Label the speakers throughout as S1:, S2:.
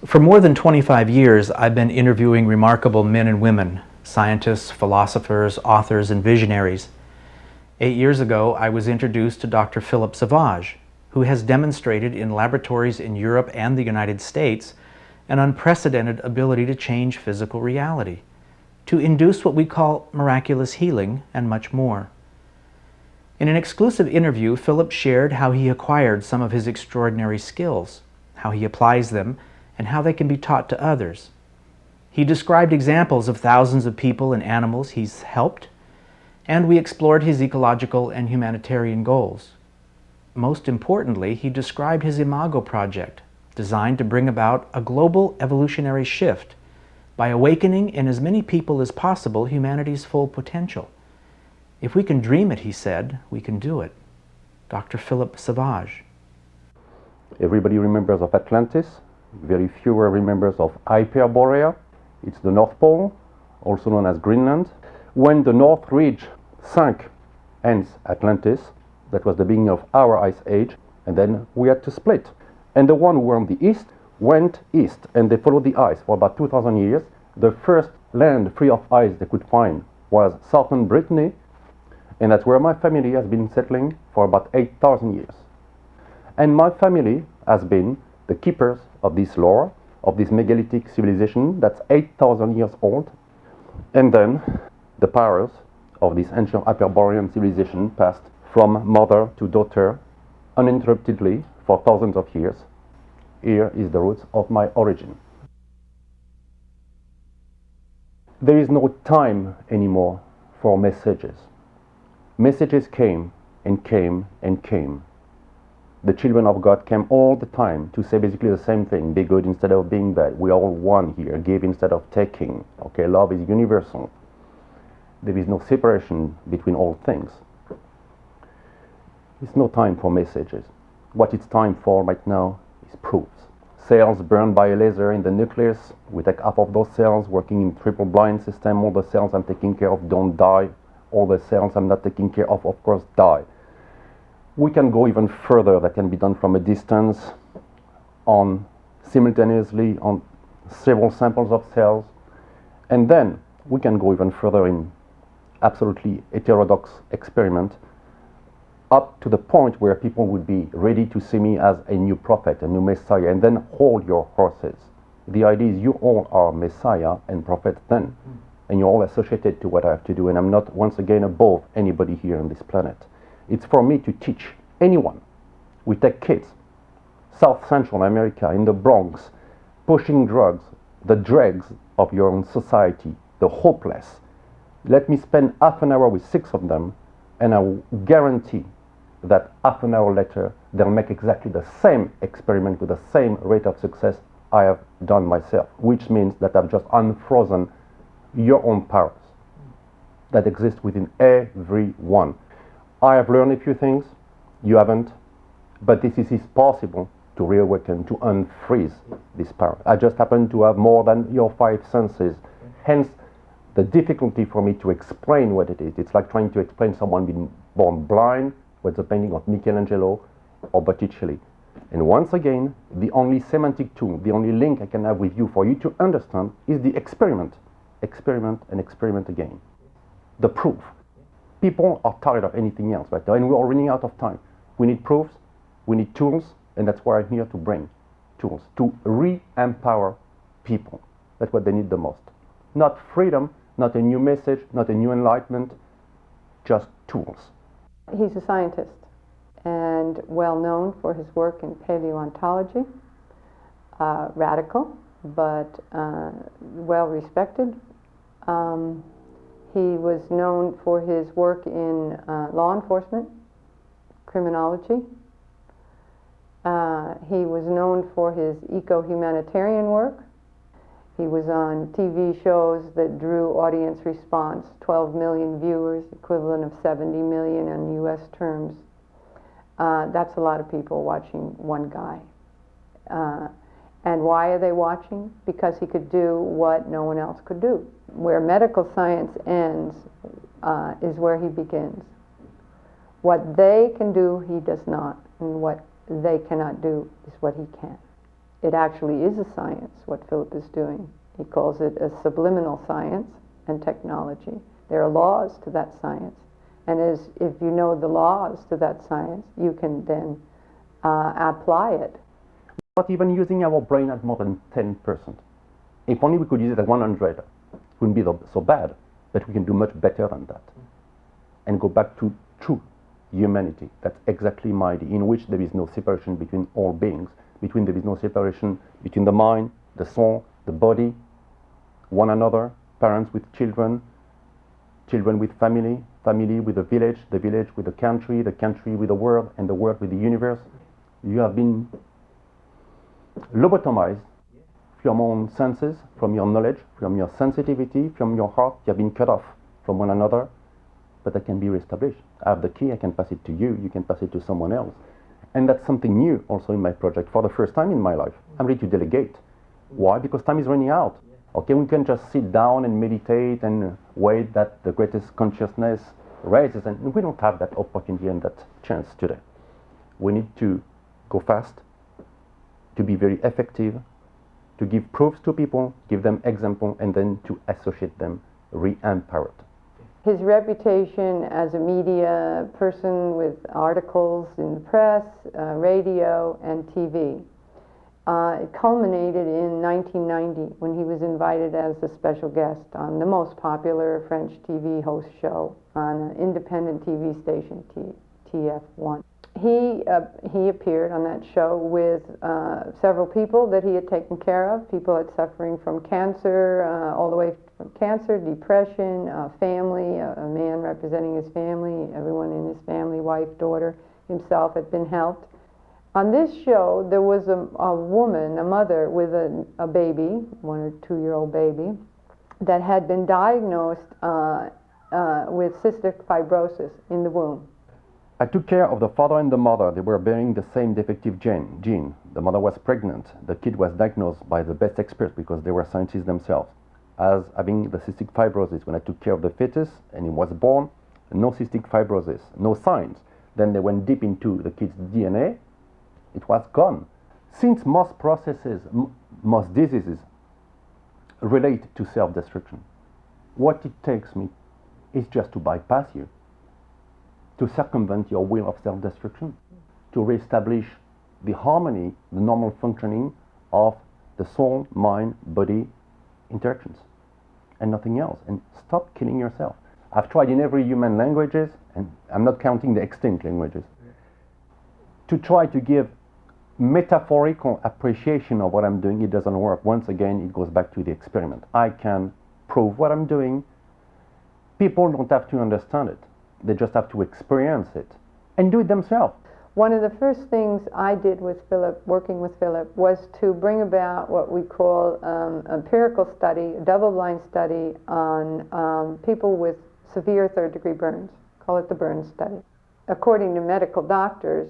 S1: For more than 25 years, I've been interviewing remarkable men and women, scientists, philosophers, authors, and visionaries. 8 years ago, I was introduced to Dr. Philippe Sauvage, who has demonstrated in laboratories in Europe and the United States an unprecedented ability to change physical reality, to induce what we call miraculous healing, and much more. In an exclusive interview, Philippe shared how he acquired some of his extraordinary skills, how he applies them, and how they can be taught to others. He described examples of thousands of people and animals he's helped, and we explored his ecological and humanitarian goals. Most importantly, he described his Imago project, designed to bring about a global evolutionary shift by awakening in as many people as possible humanity's full potential. If we can dream it, he said, we can do it. Dr. Philippe Sauvage.
S2: Everybody remembers of Atlantis. Very few remembers of Hyperborea. It's the North Pole, also known as Greenland. When the North Ridge sank, hence Atlantis, that was the beginning of our ice age, and then we had to split. And the one who were on the east went east, and they followed the ice for about 2,000 years. The first land free of ice they could find was southern Brittany, and that's where my family has been settling for about 8,000 years. And my family has been the keepers of this lore, of this megalithic civilization that's 8,000 years old. And then the powers of this ancient Hyperborean civilization passed from mother to daughter uninterruptedly for thousands of years. Here is the roots of my origin. There is no time anymore for messages. Messages came and came and came. The children of God came all the time to say basically the same thing: be good instead of being bad. We are all one here. Give instead of taking. Okay, love is universal. There is no separation between all things. It's no time for messages. What it's time for right now is proofs. Cells burned by a laser in the nucleus. We take half of those cells, working in triple blind system. All the cells I'm taking care of don't die. All the cells I'm not taking care of course, die. We can go even further. That can be done from a distance, on simultaneously on several samples of cells. And then we can go even further in absolutely heterodox experiment, up to the point where people would be ready to see me as a new prophet, a new Messiah, and then hold your horses. The idea is you all are Messiah and prophet then, and you're all associated to what I have to do, and I'm not, once again, above anybody here on this planet. It's for me to teach anyone. We take kids, South Central America, in the Bronx, pushing drugs, the dregs of your own society, the hopeless. Let me spend half an hour with 6 of them, and I will guarantee that half an hour later, they'll make exactly the same experiment with the same rate of success I have done myself, which means that I've just unfrozen your own powers that exist within everyone. I have learned a few things, you haven't, but this is possible to reawaken, to unfreeze this power. I just happen to have more than your 5 senses, hence the difficulty for me to explain what it is. It's like trying to explain someone being born blind with a painting of Michelangelo or Botticelli. And once again, the only semantic tool, the only link I can have with you for you to understand is the experiment. Experiment and experiment again. The proof. People are tired of anything else right now, and we're all running out of time. We need proofs, we need tools, and that's why I'm here to bring tools, to re-empower people. That's what they need the most. Not freedom, not a new message, not a new enlightenment, just tools.
S3: He's a scientist and well known for his work in paleontology, radical, but well respected. He was known for his work in law enforcement, criminology. He was known for his eco-humanitarian work. He was on TV shows that drew audience response, 12 million viewers, equivalent of 70 million in US terms. That's a lot of people watching one guy. And why are they watching? Because he could do what no one else could do. Where medical science ends is where he begins. What they can do, he does not. And what they cannot do is what he can. It actually is a science, what Philippe is doing. He calls it a subliminal science and technology. There are laws to that science. And if you know the laws to that science, you can then apply it.
S2: Not even using our brain at more than 10%. If only we could use it at 100, it wouldn't be so bad, but we can do much better than that. And go back to true humanity. That's exactly my idea, in which there is no separation between all beings, there is no separation between the mind, the soul, the body, one another, parents with children, children with family, family with the village with the country with the world, and the world with the universe. You have been lobotomized from your own senses, from your knowledge, from your sensitivity, from your heart. You have been cut off from one another, but that can be reestablished. I have the key, I can pass it to you, you can pass it to someone else. And that's something new also in my project. For the first time in my life, I'm ready to delegate. Why? Because time is running out. Okay, we can just sit down and meditate and wait that the greatest consciousness raises, and we don't have that opportunity and that chance today. We need to go fast, to be very effective, to give proofs to people, give them example, and then to associate them, re-empowered.
S3: His reputation as a media person with articles in the press, radio, and TV. It culminated in 1990 when he was invited as a special guest on the most popular French TV host show on an independent TV station, TF1. He appeared on that show with several people that he had taken care of, people that suffering from cancer, all the way from cancer, depression, family, a man representing his family, everyone in his family, wife, daughter, himself had been helped. On this show, there was a woman, a mother with a baby, 1 or 2 year old baby, that had been diagnosed with cystic fibrosis in the womb.
S2: I took care of the father and the mother. They were bearing the same defective gene. The mother was pregnant. The kid was diagnosed by the best experts because they were scientists themselves as having the cystic fibrosis. When I took care of the fetus and he was born, no cystic fibrosis, no signs. Then they went deep into the kid's DNA. It was gone. Since most processes, most diseases relate to self-destruction, what it takes me is just to bypass you, to circumvent your will of self-destruction, to reestablish the harmony, the normal functioning of the soul, mind, body interactions, and nothing else. And stop killing yourself. I've tried in every human languages, and I'm not counting the extinct languages, to try to give metaphorical appreciation of what I'm doing. It doesn't work. Once again, it goes back to the experiment. I can prove what I'm doing. People don't have to understand it. They just have to experience it and do it themselves.
S3: One of the first things I did with Philippe, working with Philippe, was to bring about what we call empirical study, a double-blind study on people with severe third-degree burns. Call it the burn study. According to medical doctors,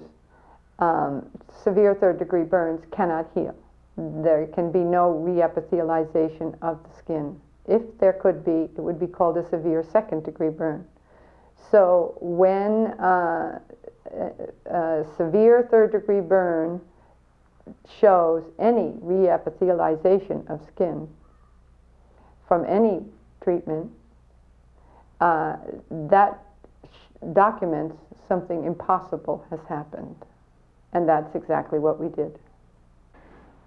S3: severe third-degree burns cannot heal. There can be no reepithelialization of the skin. If there could be, it would be called a severe second-degree burn. So when a severe third-degree burn shows any reepithelialization of skin from any treatment, that documents something impossible has happened. And that's exactly what we did.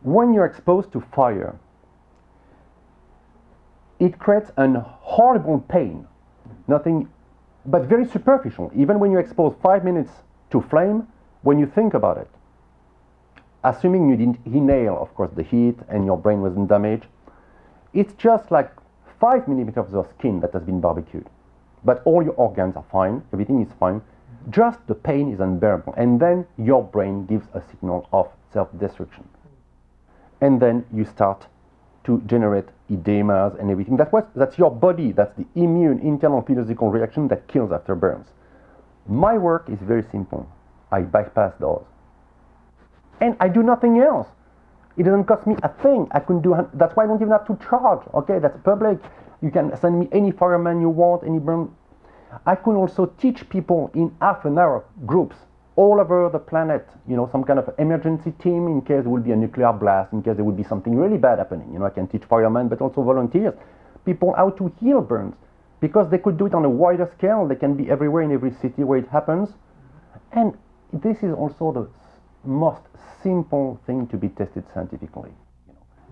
S2: When you're exposed to fire, it creates an horrible pain, nothing but very superficial. Even when you're exposed 5 minutes to flame, when you think about it, assuming you didn't inhale, of course, the heat and your brain wasn't damaged, it's just like 5 millimeters of skin that has been barbecued. But all your organs are fine, everything is fine, just the pain is unbearable. And then your brain gives a signal of self-destruction. And then you start to generate edemas and everything. That's your body, that's the immune internal physiological reaction that kills after burns. My work is very simple. I bypass those. And I do nothing else. It doesn't cost me a thing. I couldn't do, that's why I don't even have to charge. Okay, that's public. You can send me any fireman you want, any burn. I could also teach people in half an hour groups all over the planet, some kind of emergency team in case there will be a nuclear blast, in case there will be something really bad happening. I can teach firemen, but also volunteers, people how to heal burns, because they could do it on a wider scale. They can be everywhere in every city where it happens. And this is also the most simple thing to be tested scientifically.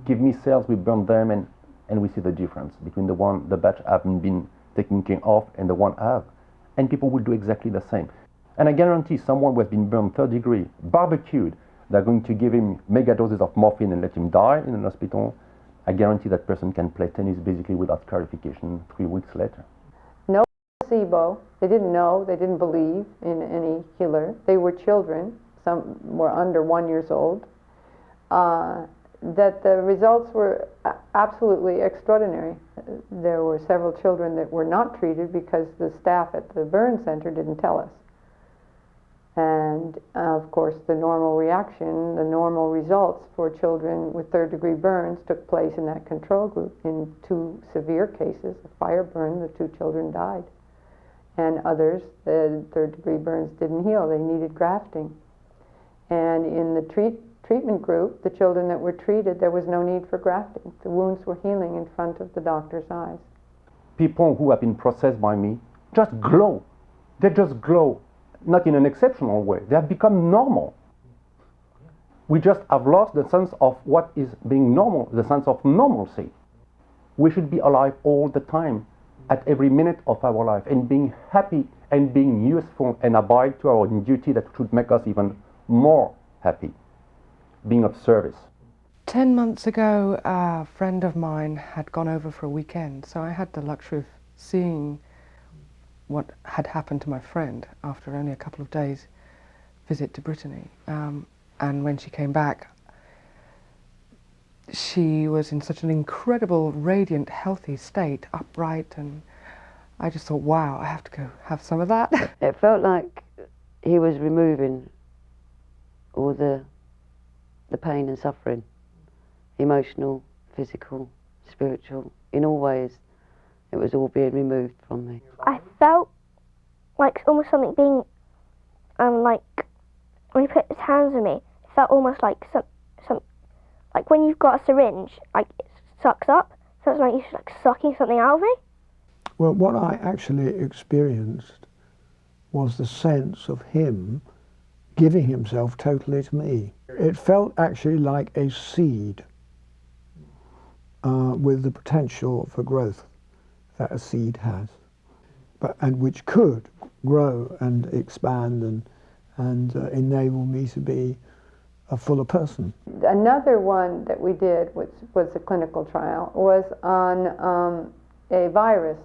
S2: Give me cells, we burn them, and we see the difference between the batch haven't been taken care of and the one have. And people will do exactly the same. And I guarantee someone who has been burned third degree, barbecued, they're going to give him mega doses of morphine and let him die in an hospital. I guarantee that person can play tennis basically without scarification 3 weeks later.
S3: No placebo. They didn't know, they didn't believe in any healer. They were children, some were under 1 year old. That the results were absolutely extraordinary. There were several children that were not treated because the staff at the burn center didn't tell us. And of course the normal reaction, the normal results for children with third degree burns took place in that control group. In 2 severe cases, a fire burn, the 2 children died. And others, the third degree burns didn't heal, they needed grafting. And in the treatment group, the children that were treated, there was no need for grafting. The wounds were healing in front of the doctor's eyes.
S2: People who have been processed by me just glow. They just glow. Not in an exceptional way. They have become normal. We just have lost the sense of what is being normal, the sense of normalcy. We should be alive all the time, at every minute of our life, and being happy and being useful and abide to our duty that should make us even more happy, being of service.
S4: 10 months ago, a friend of mine had gone over for a weekend, so I had the luxury of seeing what had happened to my friend after only a couple of days' visit to Brittany. And when she came back, she was in such an incredible, radiant, healthy state, upright, and I just thought, wow, I have to go have some of that.
S5: It felt like he was removing all the pain and suffering, emotional, physical, spiritual, in all ways. It was all being removed from me.
S6: I felt like almost something being, like, when he put his hands on me, it felt almost like some like when you've got a syringe, like it sucks up, so it's like you're like sucking something out of me.
S7: Well, what I actually experienced was the sense of him giving himself totally to me. It felt actually like a seed with the potential for growth that a seed has, and which could grow and expand and enable me to be a fuller person.
S3: Another one that we did, which was a clinical trial, was on a virus,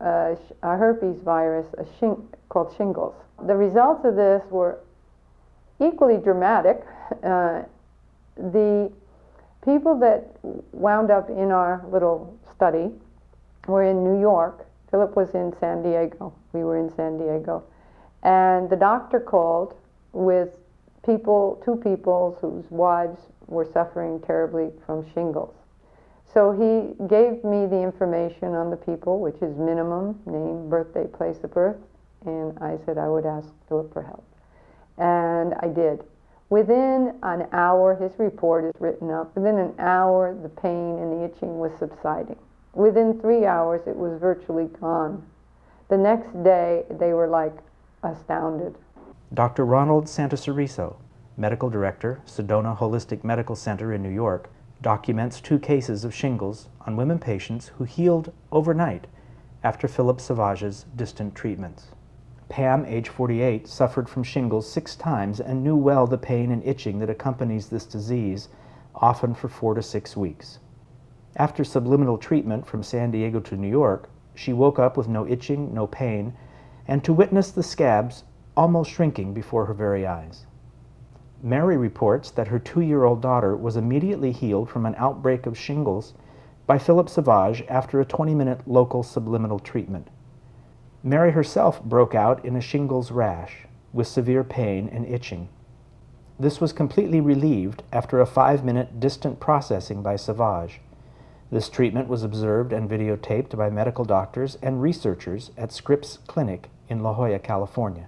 S3: a herpes virus called shingles. The results of this were equally dramatic. The people that wound up in our little study were in New York. Philip was in San Diego. We were in San Diego. And the doctor called with 2 people whose wives were suffering terribly from shingles. So he gave me the information on the people, which is minimum, name, birthday, place of birth, and I said I would ask Philip for help. And I did. Within an hour, his report is written up. Within an hour, the pain and the itching was subsiding. Within 3 hours, it was virtually gone. The next day, they were like astounded.
S1: Dr. Ronald Santasariso, Medical Director, Sedona Holistic Medical Center in New York, documents 2 cases of shingles on women patients who healed overnight after Philippe Sauvage's distant treatments. Pam, age 48, suffered from shingles 6 times and knew well the pain and itching that accompanies this disease, often for 4 to 6 weeks. After subliminal treatment from San Diego to New York, she woke up with no itching, no pain, and to witness the scabs almost shrinking before her very eyes. Mary reports that her 2-year-old daughter was immediately healed from an outbreak of shingles by Philippe Sauvage after a 20-minute local subliminal treatment. Mary herself broke out in a shingles rash with severe pain and itching. This was completely relieved after a 5-minute distant processing by Sauvage. This treatment was observed and videotaped by medical doctors and researchers at Scripps Clinic in La Jolla, California.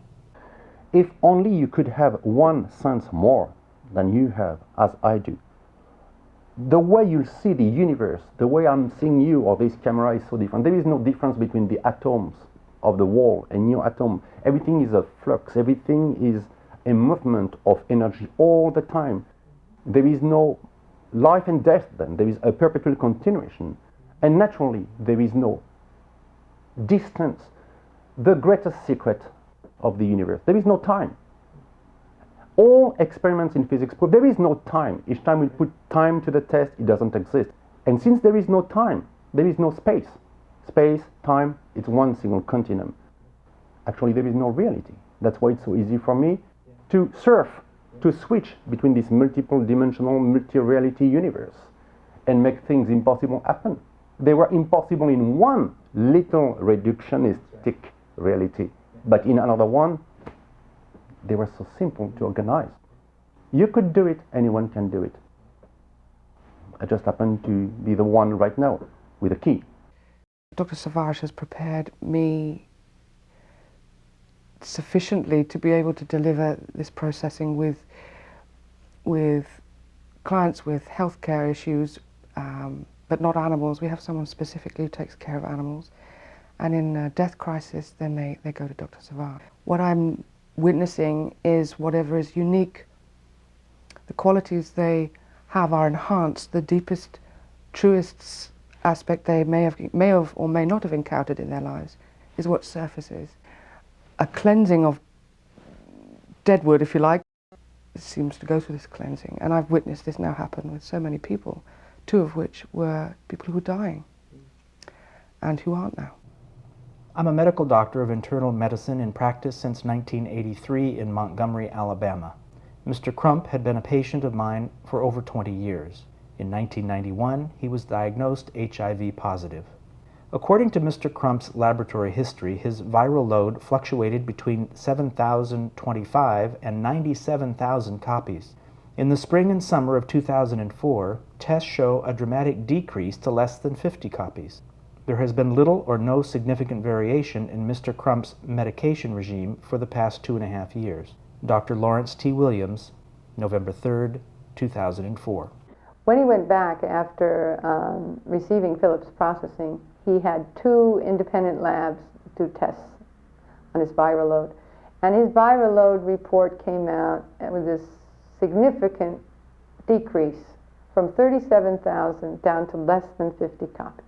S2: If only you could have 1 sense more than you have, as I do. The way you see the universe, the way I'm seeing you or this camera is so different. There is no difference between the atoms of the world and your atom. Everything is a flux. Everything is a movement of energy all the time. There is no life and death then. There is a perpetual continuation. And naturally, there is no distance. The greatest secret of the universe, there is no time. All experiments in physics prove there is no time. Each time we put time to the test, it doesn't exist. And since there is no time, there is no space. Space, time, it's one single continuum. Actually, there is no reality. That's why it's so easy for me to surf, to switch between this multiple dimensional, multi-reality universe and make things impossible happen. They were impossible in one little reductionistic reality, but in another one, they were so simple to organize. You could do it, anyone can do it. I just happen to be the one right now with a key.
S4: Dr. Sauvage has prepared me sufficiently to be able to deliver this processing with clients with healthcare issues, but not animals. We have someone specifically who takes care of animals. And in a death crisis, then they go to Dr. Sauvage. What I'm witnessing is whatever is unique. The qualities they have are enhanced. The deepest, truest aspect they may have or may not have encountered in their lives is what surfaces. A cleansing of dead wood, if you like, seems to go through this cleansing. And I've witnessed this now happen with so many people, 2 of which were people who were dying and who aren't now.
S1: I'm a medical doctor of internal medicine in practice since 1983 in Montgomery, Alabama. Mr. Crump had been a patient of mine for over 20 years. In 1991, he was diagnosed HIV positive. According to Mr. Crump's laboratory history, his viral load fluctuated between 7,025 and 97,000 copies. In the spring and summer of 2004, tests show a dramatic decrease to less than 50 copies. There has been little or no significant variation in Mr. Crump's medication regime for the past 2.5 years. Dr. Lawrence T. Williams, November 3rd, 2004.
S3: When he went back after receiving Philip's processing, he had 2 independent labs do tests on his viral load. And his viral load report came out with this significant decrease from 37,000 down to less than 50 copies.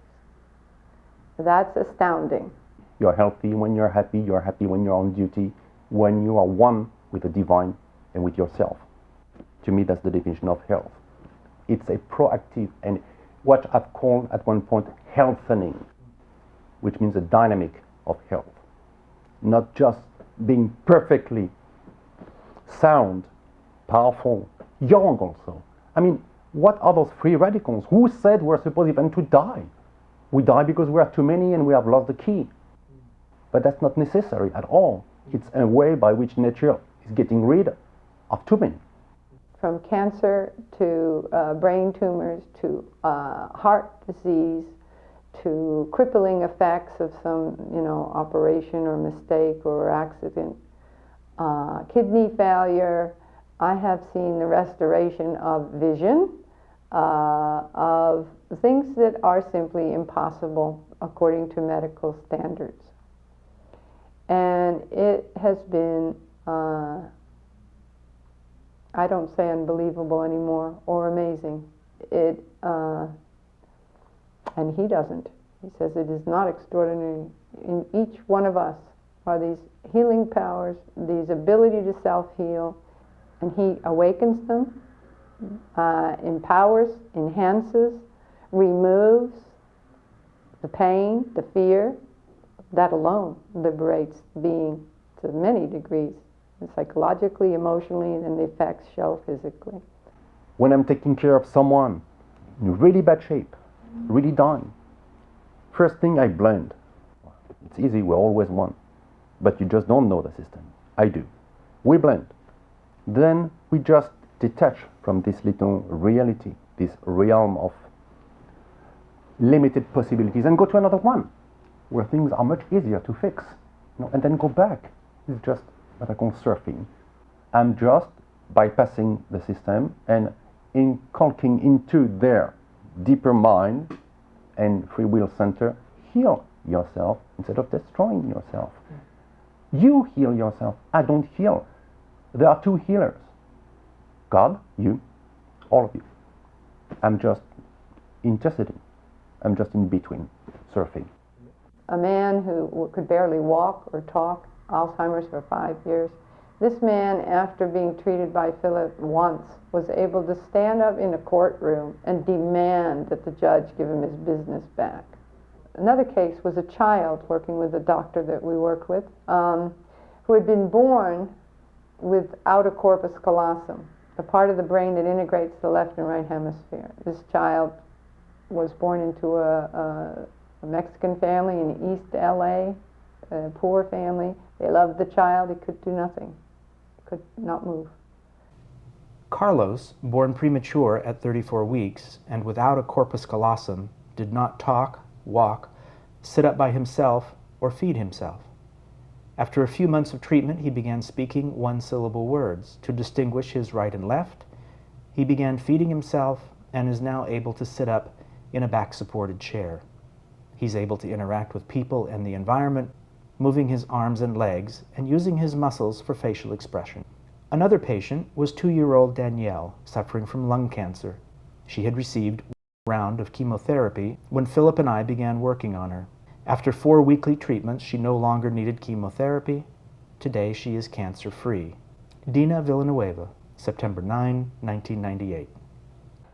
S3: That's astounding.
S2: You're healthy when you're happy when you're on duty, when you are one with the divine and with yourself. To me, that's the definition of health. It's a proactive and what I've called at one point healthening, which means a dynamic of health. Not just being perfectly sound, powerful, young also. I mean, what are those free radicals? Who said we're supposed even to die? We die because we are too many and we have lost the key. But that's not necessary at all. It's a way by which nature is getting rid of too many.
S3: From cancer to brain tumors to heart disease to crippling effects of some, operation or mistake or accident, kidney failure. I have seen the restoration of vision, of things that are simply impossible according to medical standards. And it has been, I don't say unbelievable anymore, or amazing. And he doesn't. He says it is not extraordinary. In each one of us are these healing powers, these ability to self-heal, and he awakens them, empowers, enhances, removes the pain, the fear. That alone liberates being to many degrees, psychologically, emotionally, and the effects show physically.
S2: When I'm taking care of someone in really bad shape, really dying, first thing I blend. It's easy, we're always one. But you just don't know the system. I do. We blend. Then we just detach from this little reality, this realm of limited possibilities, and go to another one where things are much easier to fix. And then go back. It's just what I call surfing. I'm just bypassing the system and inculcating into their deeper mind and free will center, heal yourself instead of destroying yourself. You heal yourself. I don't heal. There are two healers. God, you, all of you. I'm just interceding. I'm just in between, surfing.
S3: A man who could barely walk or talk, Alzheimer's for 5 years. This man, after being treated by Philip once, was able to stand up in a courtroom and demand that the judge give him his business back. Another case was a child working with a doctor that we worked with who had been born without a corpus callosum, the part of the brain that integrates the left and right hemisphere. This child was born into a Mexican family in East LA, a poor family. They loved the child. He could do nothing. He could not move.
S1: Carlos, born premature at 34 weeks and without a corpus callosum, did not talk, walk, sit up by himself, or feed himself. After a few months of treatment, he began speaking one-syllable words. To distinguish his right and left, he began feeding himself and is now able to sit up in a back-supported chair. He's able to interact with people and the environment, moving his arms and legs and using his muscles for facial expression. Another patient was 2-year-old Danielle, suffering from lung cancer. She had received one round of chemotherapy when Philip and I began working on her. After 4 weekly treatments, she no longer needed chemotherapy. Today, she is cancer-free. Dina Villanueva, September 9, 1998.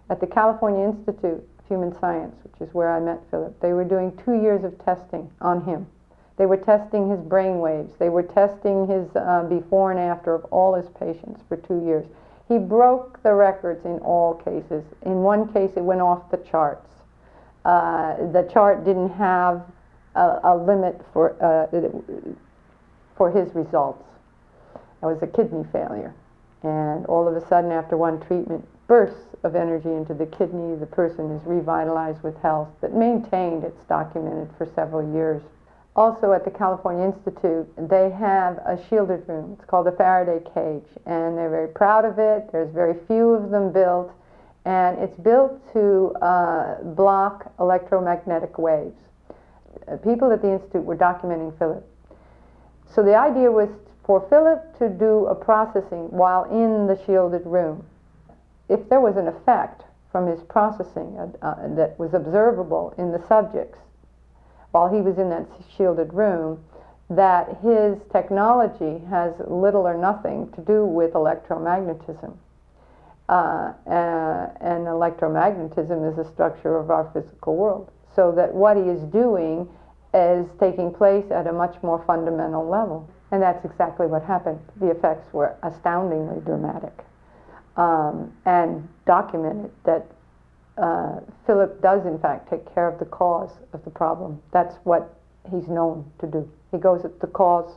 S3: At the California Institute of Human Science, which is where I met Philip, they were doing 2 years of testing on him. They were testing his brain waves. They were testing his before and after of all his patients for 2 years. He broke the records in all cases. In one case, it went off the charts. The chart didn't have a limit for his results. It was a kidney failure. And all of a sudden, after one treatment, bursts of energy into the kidney. The person is revitalized with health that maintained, it's documented, for several years. Also at the California Institute, they have a shielded room. It's called a Faraday cage, and they're very proud of it. There's very few of them built, and it's built to block electromagnetic waves. People at the Institute were documenting Philip. So the idea was for Philip to do a processing while in the shielded room. If there was an effect from his processing that was observable in the subjects while he was in that shielded room, that his technology has little or nothing to do with electromagnetism. And electromagnetism is the structure of our physical world. So that what he is doing is taking place at a much more fundamental level. And that's exactly what happened. The effects were astoundingly dramatic. And documented that Philip does in fact take care of the cause of the problem. That's what he's known to do. He goes at the cause,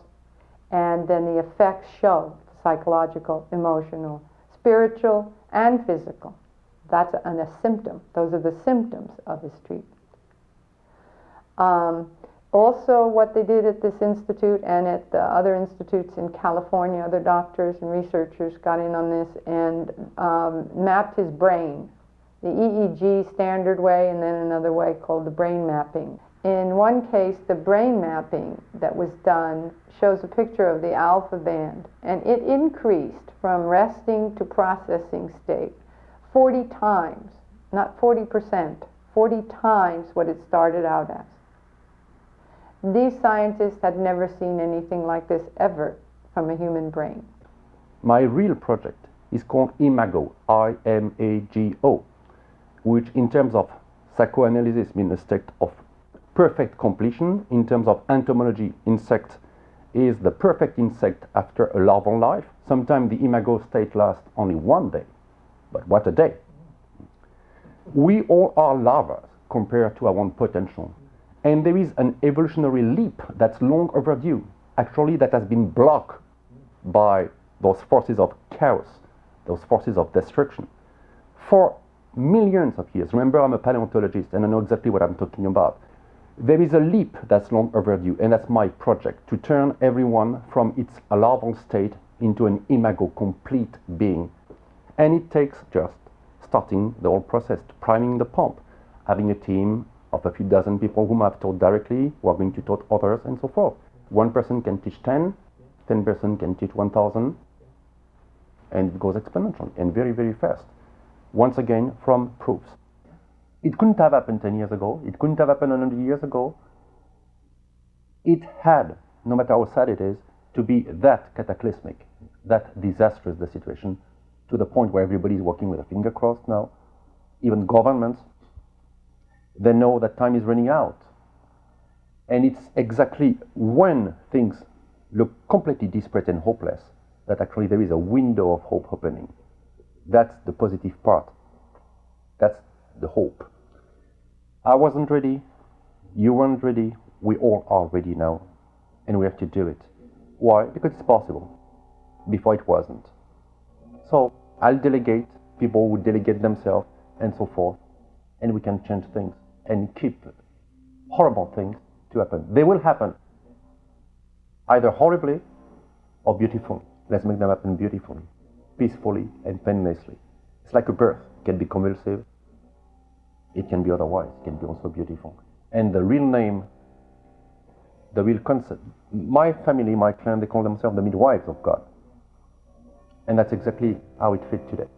S3: and then the effects show psychological, emotional, spiritual, and physical. That's a symptom. Those are the symptoms of his treatment. Also, what they did at this institute and at the other institutes in California, other doctors and researchers got in on this and mapped his brain, the EEG standard way, and then another way called the brain mapping. In one case, the brain mapping that was done shows a picture of the alpha band, and it increased from resting to processing state 40 times, not 40%, 40 times what it started out as. These scientists had never seen anything like this ever from a human brain.
S2: My real project is called Imago, I-M-A-G-O, which in terms of psychoanalysis means a state of perfect completion. In terms of entomology, insect is the perfect insect after a larval life. Sometimes the Imago state lasts only 1 day, but what a day. We all are larvae compared to our own potential. And there is an evolutionary leap that's long overdue, actually, that has been blocked by those forces of chaos, those forces of destruction, for millions of years. Remember, I'm a paleontologist and I know exactly what I'm talking about. There is a leap that's long overdue, and that's my project, to turn everyone from its larval state into an Imago complete being. And it takes just starting the whole process, priming the pump, having a team of a few dozen people whom I've taught directly, who are going to taught others, and so forth. One person can teach 10, 10% can teach 1,000, and it goes exponentially and very, very fast. Once again, from proofs. It couldn't have happened 10 years ago. It couldn't have happened 100 years ago. It had, no matter how sad it is, to be that cataclysmic, that disastrous, the situation, to the point where everybody's walking with a finger crossed now. Even governments, they know that time is running out. And it's exactly when things look completely desperate and hopeless that actually there is a window of hope opening. That's the positive part. That's the hope. I wasn't ready. You weren't ready. We all are ready now. And we have to do it. Why? Because it's possible. Before it wasn't. So I'll delegate, people will delegate themselves, and so forth. And we can change things and keep horrible things to happen. They will happen. Either horribly or beautifully. Let's make them happen beautifully, peacefully, and painlessly. It's like a birth. It can be convulsive. It can be otherwise. It can be also beautiful. And the real name, the real concept, my family, my clan, they call themselves the midwives of God. And that's exactly how it fits today.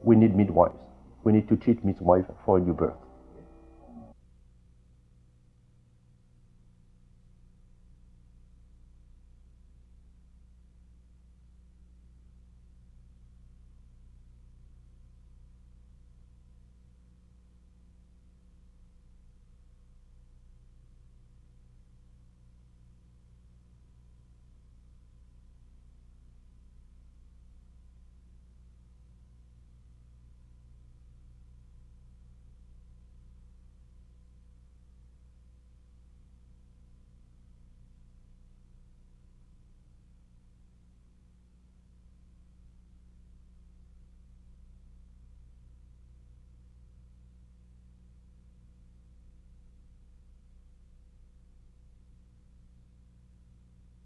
S2: We need midwives. We need to teach midwives for a new birth.